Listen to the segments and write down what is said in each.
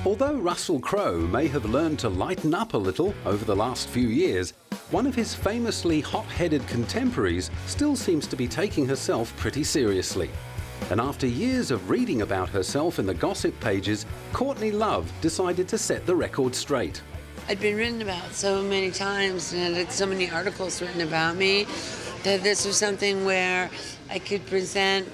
Although Russell Crowe may have learned to lighten up a little over the last few years, one of his famously hot-headed contemporaries still seems to be taking herself pretty seriously. And after years of reading about herself in the gossip pages, Courtney Love decided to set the record straight. I'd been written about so many times and had so many articles written about me that this was something where I could present,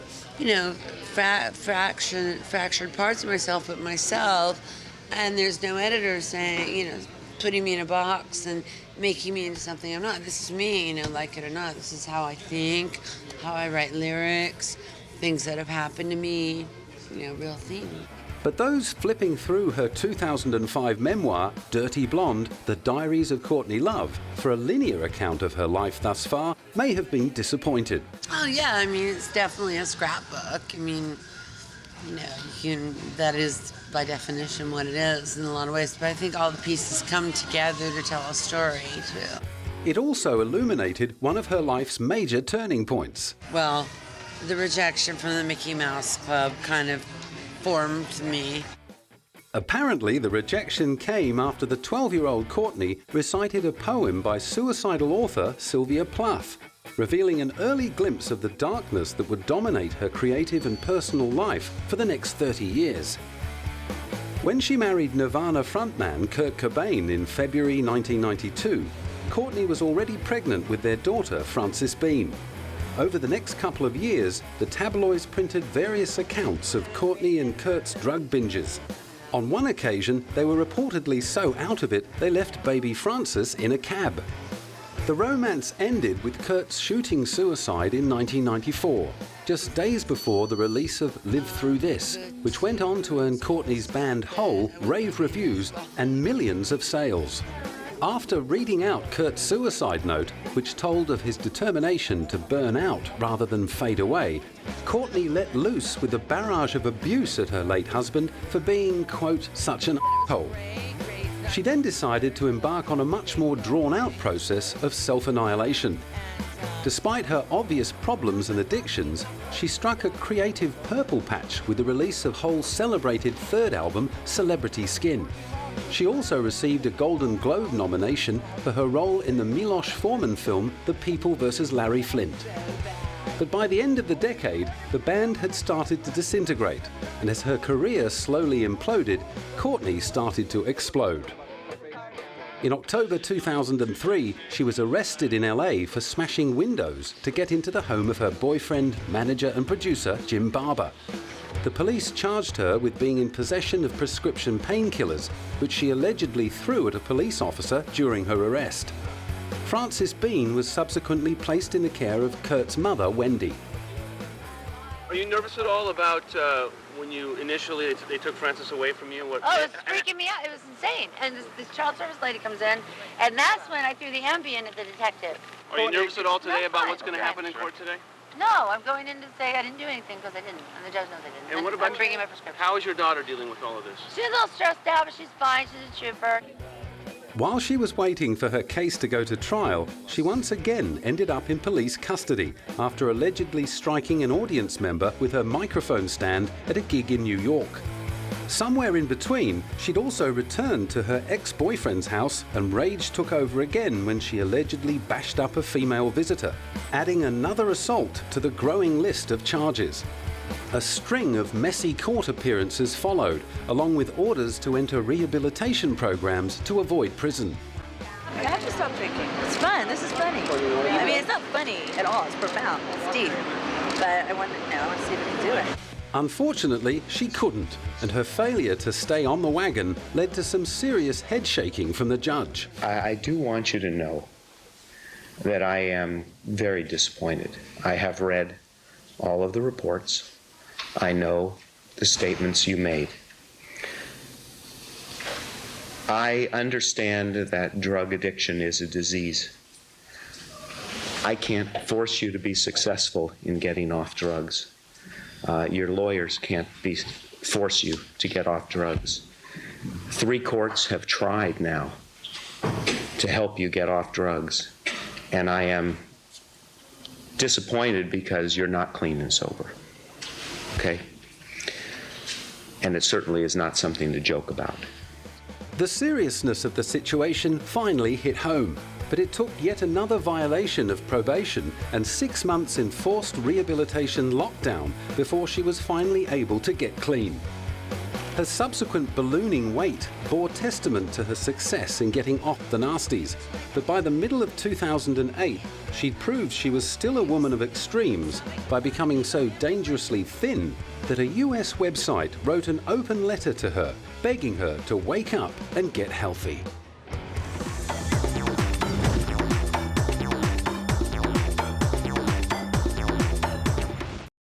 fractured parts of myself, but myself, and there's no editor saying, putting me in a box and making me into something I'm not. This is me, like it or not. This is how I think, how I write lyrics, things that have happened to me, real thing. But those flipping through her 2005 memoir, Dirty Blonde, The Diaries of Courtney Love, for a linear account of her life thus far, may have been disappointed. Oh yeah, it's definitely a scrapbook. That is by definition what it is in a lot of ways, but I think all the pieces come together to tell a story too. It also illuminated one of her life's major turning points. Well, the rejection from the Mickey Mouse Club kind of formed me. Apparently, the rejection came after the 12-year-old Courtney recited a poem by suicidal author Sylvia Plath, revealing an early glimpse of the darkness that would dominate her creative and personal life for the next 30 years. When she married Nirvana frontman Kurt Cobain in February 1992, Courtney was already pregnant with their daughter, Frances Bean. Over the next couple of years, the tabloids printed various accounts of Courtney and Kurt's drug binges. On one occasion, they were reportedly so out of it, they left baby Frances in a cab. The romance ended with Kurt's shooting suicide in 1994, just days before the release of Live Through This, which went on to earn Courtney's band Hole rave reviews and millions of sales. After reading out Kurt's suicide note, which told of his determination to burn out rather than fade away, Courtney let loose with a barrage of abuse at her late husband for being, quote, such an asshole. She then decided to embark on a much more drawn-out process of self-annihilation. Despite her obvious problems and addictions, she struck a creative purple patch with the release of Hole's celebrated third album, Celebrity Skin. She also received a Golden Globe nomination for her role in the Milos Forman film The People vs. Larry Flint. But by the end of the decade, the band had started to disintegrate, and as her career slowly imploded, Courtney started to explode. In October 2003, she was arrested in LA for smashing windows to get into the home of her boyfriend, manager and producer, Jim Barber. The police charged her with being in possession of prescription painkillers, which she allegedly threw at a police officer during her arrest. Frances Bean was subsequently placed in the care of Kurt's mother, Wendy. Are you nervous at all about when you initially they took Frances away from you? It was freaking me out. It was insane. And this child service lady comes in, and that's when I threw the Ambien at the detective. Are you nervous at all today about what's going to happen in court today? No, I'm going in to say I didn't do anything because I didn't, and the judge knows I didn't. And what about I'm bringing my prescription. How is your daughter dealing with all of this? She's a little stressed out, but she's fine. She's a trooper. While she was waiting for her case to go to trial, she once again ended up in police custody after allegedly striking an audience member with her microphone stand at a gig in New York. Somewhere in between, she'd also returned to her ex-boyfriend's house, and rage took over again when she allegedly bashed up a female visitor, adding another assault to the growing list of charges. A string of messy court appearances followed, along with orders to enter rehabilitation programs to avoid prison. You have to stop drinking. It's fun. This is funny. I mean, it's not funny at all. It's profound. It's deep. But I want to see if I can do it. Unfortunately, she couldn't, and her failure to stay on the wagon led to some serious head shaking from the judge. I do want you to know that I am very disappointed. I have read all of the reports. I know the statements you made. I understand that drug addiction is a disease. I can't force you to be successful in getting off drugs. Your lawyers can't force you to get off drugs. 3 courts have tried now to help you get off drugs, and I am disappointed because you're not clean and sober. Okay? and it certainly is not something to joke about. The seriousness of the situation finally hit home, but it took yet another violation of probation and 6 months in forced rehabilitation lockdown before she was finally able to get clean. Her subsequent ballooning weight bore testament to her success in getting off the nasties, but by the middle of 2008, she'd proved she was still a woman of extremes by becoming so dangerously thin that a US website wrote an open letter to her, begging her to wake up and get healthy.